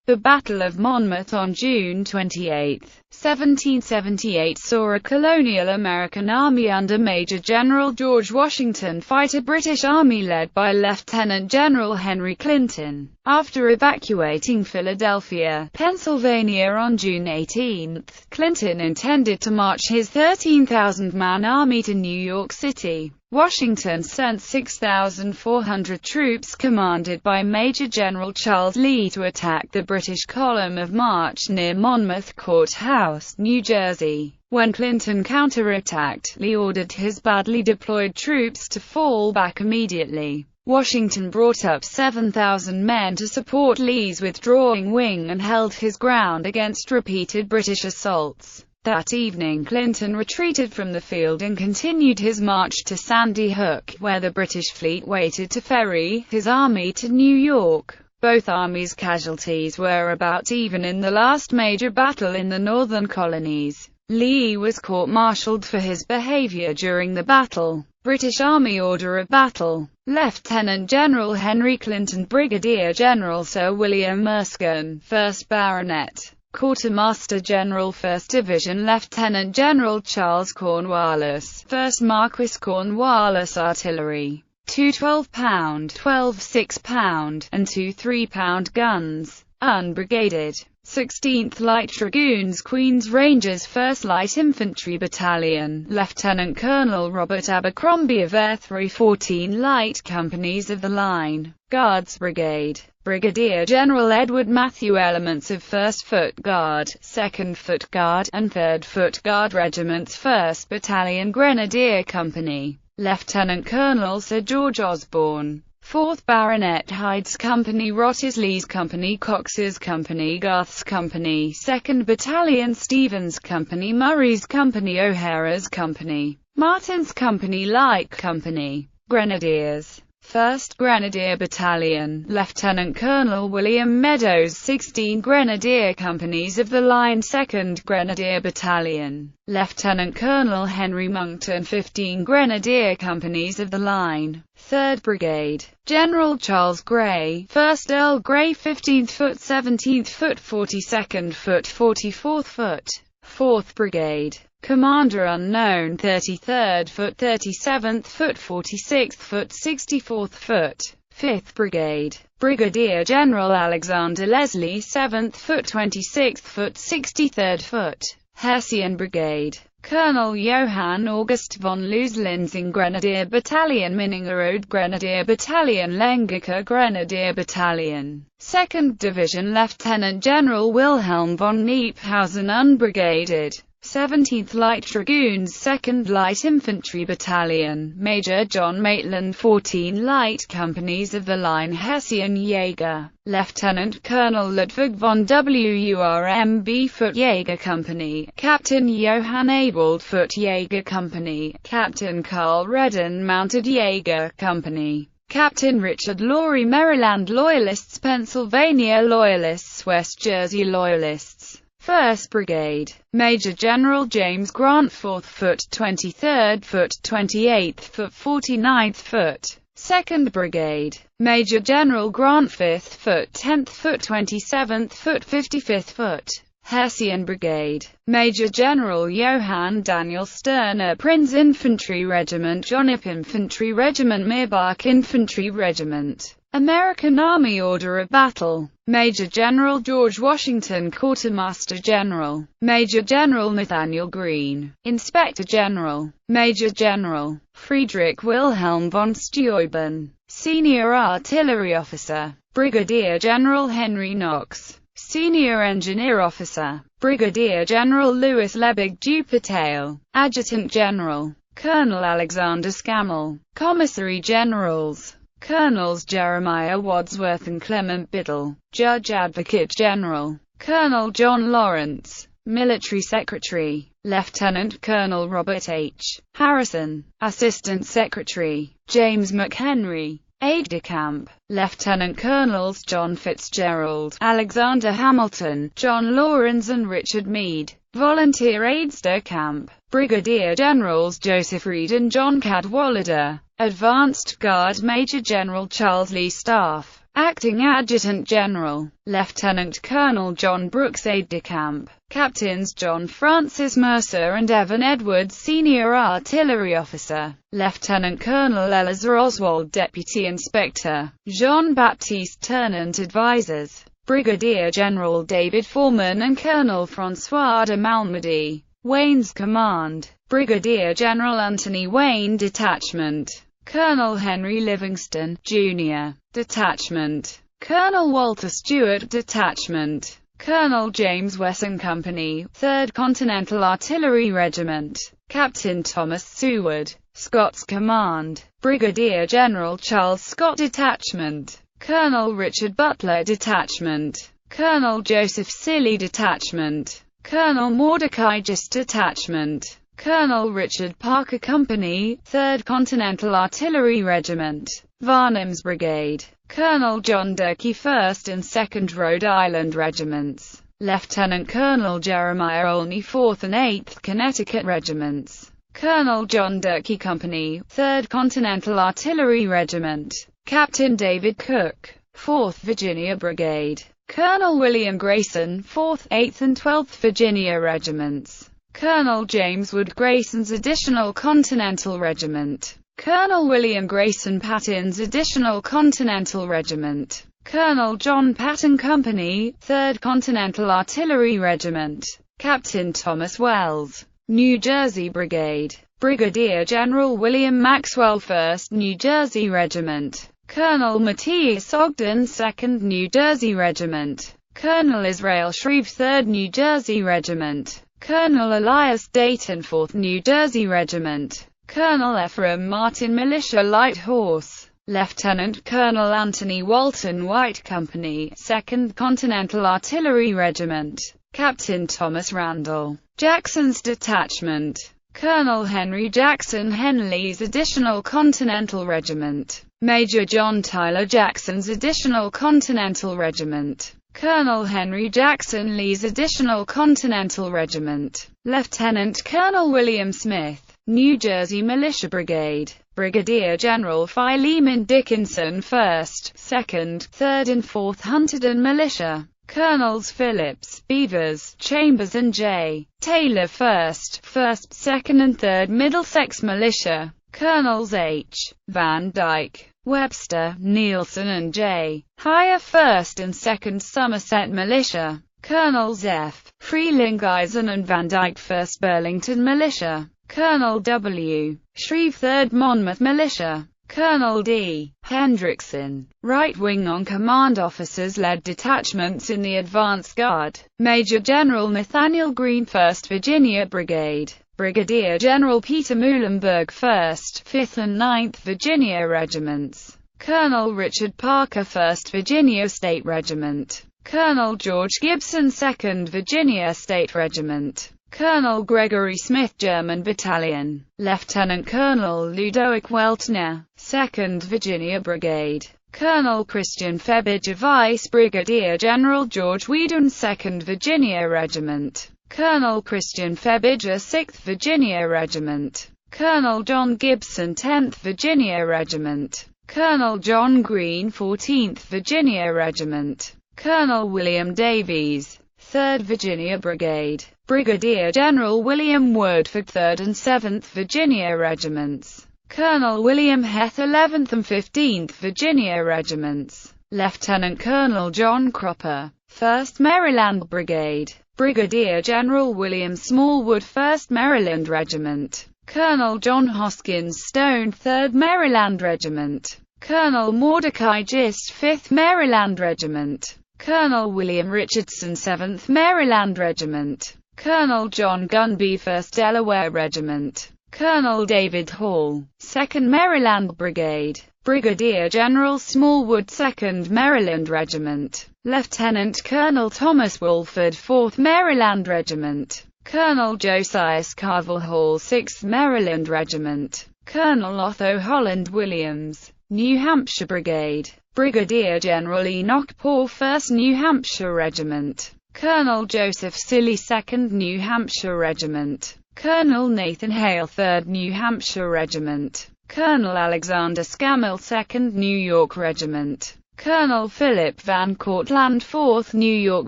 The Battle of Monmouth on June 28, 1778 saw a colonial American army under Major General George Washington fight a British army led by Lieutenant General Henry Clinton. After evacuating Philadelphia, Pennsylvania on June 18, Clinton intended to march his 13,000-man army to New York City. Washington sent 6,400 troops commanded by Major General Charles Lee to attack the British column of march near Monmouth Courthouse, New Jersey. When Clinton counterattacked, Lee ordered his badly deployed troops to fall back immediately. Washington brought up 7,000 men to support Lee's withdrawing wing and held his ground against repeated British assaults. That evening Clinton retreated from the field and continued his march to Sandy Hook, where the British fleet waited to ferry his army to New York. Both armies' casualties were about even in the last major battle in the northern colonies. Lee was court-martialed for his behavior during the battle. British Army Order of Battle. Lieutenant General Henry Clinton, Brigadier General Sir William Erskine, 1st Baronet. Quartermaster General 1st Division Lieutenant General Charles Cornwallis, 1st Marquis Cornwallis Artillery, 2 12-pound, 12 6-pound, and 2 3-pound guns, unbrigaded. 16th Light Dragoons Queen's Rangers 1st Light Infantry Battalion, Lieutenant Colonel Robert Abercrombie of Airthry 14 Light Companies of the Line Guards Brigade, Brigadier General Edward Matthew elements of 1st Foot Guard, 2nd Foot Guard, and 3rd Foot Guard Regiments 1st Battalion Grenadier Company, Lieutenant Colonel Sir George Osborne, 4th Baronet Hyde's Company, Wrottesley's Company, Cox's Company, Garth's Company, 2nd Battalion Stevens Company, Murray's Company, O'Hara's Company, Martin's Company, Light Company, Grenadiers, 1st Grenadier Battalion, Lieutenant Colonel William Meadows 16 Grenadier Companies of the Line 2nd Grenadier Battalion, Lieutenant Colonel Henry Monckton 15 Grenadier Companies of the Line, 3rd Brigade, General Charles Gray, 1st Earl Grey 15th Foot 17th Foot 42nd Foot 44th Foot, 4th Brigade, Commander unknown 33rd Foot 37th Foot 46th Foot 64th Foot, 5th Brigade, Brigadier General Alexander Leslie 7th Foot 26th Foot 63rd Foot, Hessian Brigade, Colonel Johann August von Lüslinsing Grenadier Battalion Minningerode Grenadier Battalion Lengica Grenadier Battalion, 2nd Division Lieutenant General Wilhelm von Kniephausen unbrigaded, 17th Light Dragoons 2nd Light Infantry Battalion, Major John Maitland 14 Light Companies of the Line Hessian Jäger, Lieutenant Colonel Ludwig von WURMB Foot Jäger Company, Captain Johann Abel Foot Jäger Company, Captain Carl Redden Mounted Jäger Company, Captain Richard Laurie Maryland Loyalists Pennsylvania Loyalists West Jersey Loyalists, 1st Brigade, Major General James Grant 4th Foot 23rd Foot 28th Foot 49th Foot, 2nd Brigade, Major General Grant 5th Foot 10th Foot 27th Foot 55th Foot, Hessian Brigade, Major General Johann Daniel Sterner Prinz Infantry Regiment Jonip Infantry Regiment Mirbach Infantry Regiment, American Army Order of Battle, Major General George Washington Quartermaster General, Major General Nathaniel Greene, Inspector General, Major General Friedrich Wilhelm von Steuben, Senior Artillery Officer, Brigadier General Henry Knox, Senior Engineer Officer, Brigadier General Louis Lebig Dupertale, Adjutant General, Colonel Alexander Scammell, Commissary Generals, Colonels Jeremiah Wadsworth and Clement Biddle, Judge Advocate General, Colonel John Lawrence, Military Secretary, Lieutenant Colonel Robert H. Harrison, Assistant Secretary, James McHenry, Aide-de-camp, Lieutenant Colonels John Fitzgerald, Alexander Hamilton, John Lawrence and Richard Meade, Volunteer Aides-de-camp, Brigadier Generals Joseph Reed and John Cadwallader, Advanced Guard Major General Charles Lee Staff, Acting Adjutant General, Lieutenant Colonel John Brooks Aide-de-Camp, Captains John Francis Mercer and Evan Edwards Senior Artillery Officer, Lieutenant Colonel Eleazar Oswald Deputy Inspector, Jean-Baptiste Ternant Advisors, Brigadier General David Foreman and Colonel François de Malmedy. Wayne's Command, Brigadier General Anthony Wayne Detachment, Colonel Henry Livingston, Jr. Detachment, Colonel Walter Stewart Detachment, Colonel James Wesson Company, 3rd Continental Artillery Regiment, Captain Thomas Seward, Scott's Command, Brigadier General Charles Scott Detachment, Colonel Richard Butler Detachment, Colonel Joseph Silly Detachment, Colonel Mordecai Gist Detachment, Colonel Richard Parker Company, 3rd Continental Artillery Regiment, Varnum's Brigade, Colonel John Durkee 1st and 2nd Rhode Island Regiments, Lieutenant Colonel Jeremiah Olney 4th and 8th Connecticut Regiments, Colonel John Durkee Company, 3rd Continental Artillery Regiment, Captain David Cook, 4th Virginia Brigade, Colonel William Grayson, 4th, 8th and 12th Virginia Regiments, Colonel James Wood Grayson's Additional Continental Regiment, Colonel William Grayson Patton's Additional Continental Regiment, Colonel John Patton Company, 3rd Continental Artillery Regiment, Captain Thomas Wells, New Jersey Brigade, Brigadier General William Maxwell 1st New Jersey Regiment, Colonel Matthias Ogden 2nd New Jersey Regiment, Colonel Israel Shreve 3rd New Jersey Regiment, Colonel Elias Dayton 4th New Jersey Regiment, Colonel Ephraim Martin Militia Light Horse, Lieutenant Colonel Anthony Walton White Company, 2nd Continental Artillery Regiment, Captain Thomas Randall Jackson's Detachment, Colonel Henry Jackson Henley's Additional Continental Regiment, Major John Tyler Jackson's Additional Continental Regiment, Colonel Henry Jackson Lee's Additional Continental Regiment, Lieutenant Colonel William Smith, New Jersey Militia Brigade, Brigadier General Philemon Dickinson 1st, 2nd, 3rd and 4th Hunterdon Militia, Colonels Phillips, Beavers, Chambers and J. Taylor 1st, 2nd and 3rd Middlesex Militia, Colonels H. Van Dyke, Webster, Nielsen and J. Hire 1st and 2nd Somerset Militia, Colonels F. Frelinghuysen and Van Dyke 1st Burlington Militia, Colonel W. Shreve 3rd Monmouth Militia, Colonel D. Hendrickson, right-wing on-command officers led detachments in the advance guard, Major General Nathaniel Greene 1st Virginia Brigade, Brigadier General Peter Muhlenberg 1st, 5th and 9th Virginia Regiments, Colonel Richard Parker 1st Virginia State Regiment, Colonel George Gibson 2nd Virginia State Regiment, Colonel Gregory Smith German Battalion, Lieutenant Colonel Ludovic Weltner, 2nd Virginia Brigade, Colonel Christian Febiger Vice Brigadier General George Whedon 2nd Virginia Regiment, Colonel Christian Febiger 6th Virginia Regiment, Colonel John Gibson 10th Virginia Regiment, Colonel John Green 14th Virginia Regiment, Colonel William Davies, 3rd Virginia Brigade, Brigadier General William Woodford 3rd and 7th Virginia Regiments, Colonel William Heth 11th and 15th Virginia Regiments, Lieutenant Colonel John Cropper, 1st Maryland Brigade, Brigadier General William Smallwood 1st Maryland Regiment, Colonel John Hoskins Stone 3rd Maryland Regiment, Colonel Mordecai Gist 5th Maryland Regiment, Colonel William Richardson 7th Maryland Regiment, Colonel John Gunby 1st Delaware Regiment, Colonel David Hall, 2nd Maryland Brigade, Brigadier General Smallwood 2nd Maryland Regiment, Lieutenant Colonel Thomas Wolford 4th Maryland Regiment, Colonel Josiah Carville Hall 6th Maryland Regiment, Colonel Otho Holland Williams, New Hampshire Brigade, Brigadier General Enoch Poor 1st New Hampshire Regiment, Colonel Joseph Silly 2nd New Hampshire Regiment, Colonel Nathan Hale 3rd New Hampshire Regiment, Colonel Alexander Scammell 2nd New York Regiment, Colonel Philip Van Cortlandt, 4th New York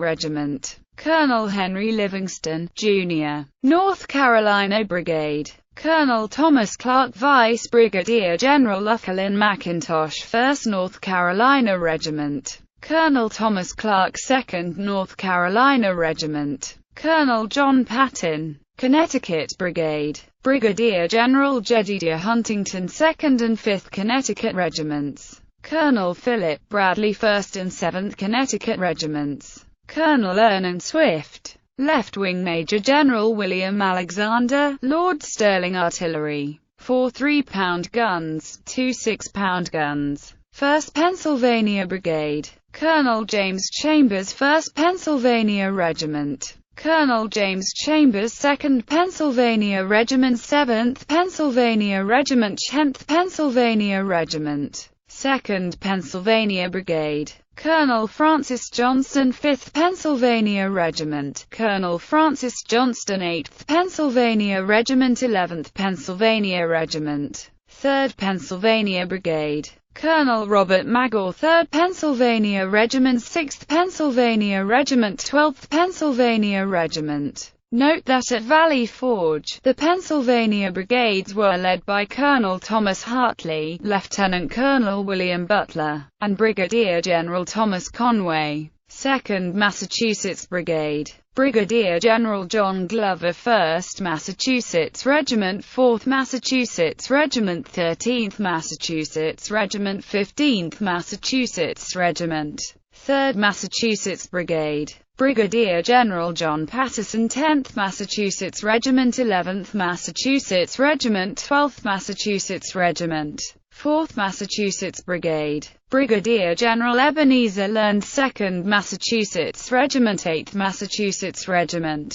Regiment. Colonel Henry Livingston, Jr., North Carolina Brigade. Colonel Thomas Clark, Vice Brigadier General Lachlan McIntosh, 1st North Carolina Regiment. Colonel Thomas Clark, 2nd North Carolina Regiment. Colonel John Patton, Connecticut Brigade. Brigadier General Jedediah Huntington, 2nd and 5th Connecticut Regiments. Colonel Philip Bradley, 1st and 7th Connecticut Regiments. Colonel Ernan Swift, Left-Wing Major General William Alexander, Lord Stirling Artillery. 4 3-pound guns, 2 6-pound guns. 1st Pennsylvania Brigade. Colonel James Chambers, 1st Pennsylvania Regiment. Colonel James Chambers, 2nd Pennsylvania Regiment, 7th Pennsylvania Regiment, 10th Pennsylvania Regiment. 2nd Pennsylvania Brigade. Colonel Francis Johnston, 5th Pennsylvania Regiment. Colonel Francis Johnston, 8th Pennsylvania Regiment, 11th Pennsylvania Regiment. 3rd Pennsylvania Brigade. Colonel Robert Magor, 3rd Pennsylvania Regiment, 6th Pennsylvania Regiment, 12th Pennsylvania Regiment. Note that at Valley Forge, the Pennsylvania Brigades were led by Colonel Thomas Hartley, Lieutenant Colonel William Butler, and Brigadier General Thomas Conway. 2nd Massachusetts Brigade. Brigadier General John Glover, 1st Massachusetts Regiment, 4th Massachusetts Regiment, 13th Massachusetts Regiment, 15th Massachusetts Regiment. 3rd Massachusetts Brigade. Brigadier General John Patterson, 10th Massachusetts Regiment, 11th Massachusetts Regiment, 12th Massachusetts Regiment. 4th Massachusetts Brigade. Brigadier General Ebenezer Learned, 2nd Massachusetts Regiment, 8th Massachusetts Regiment.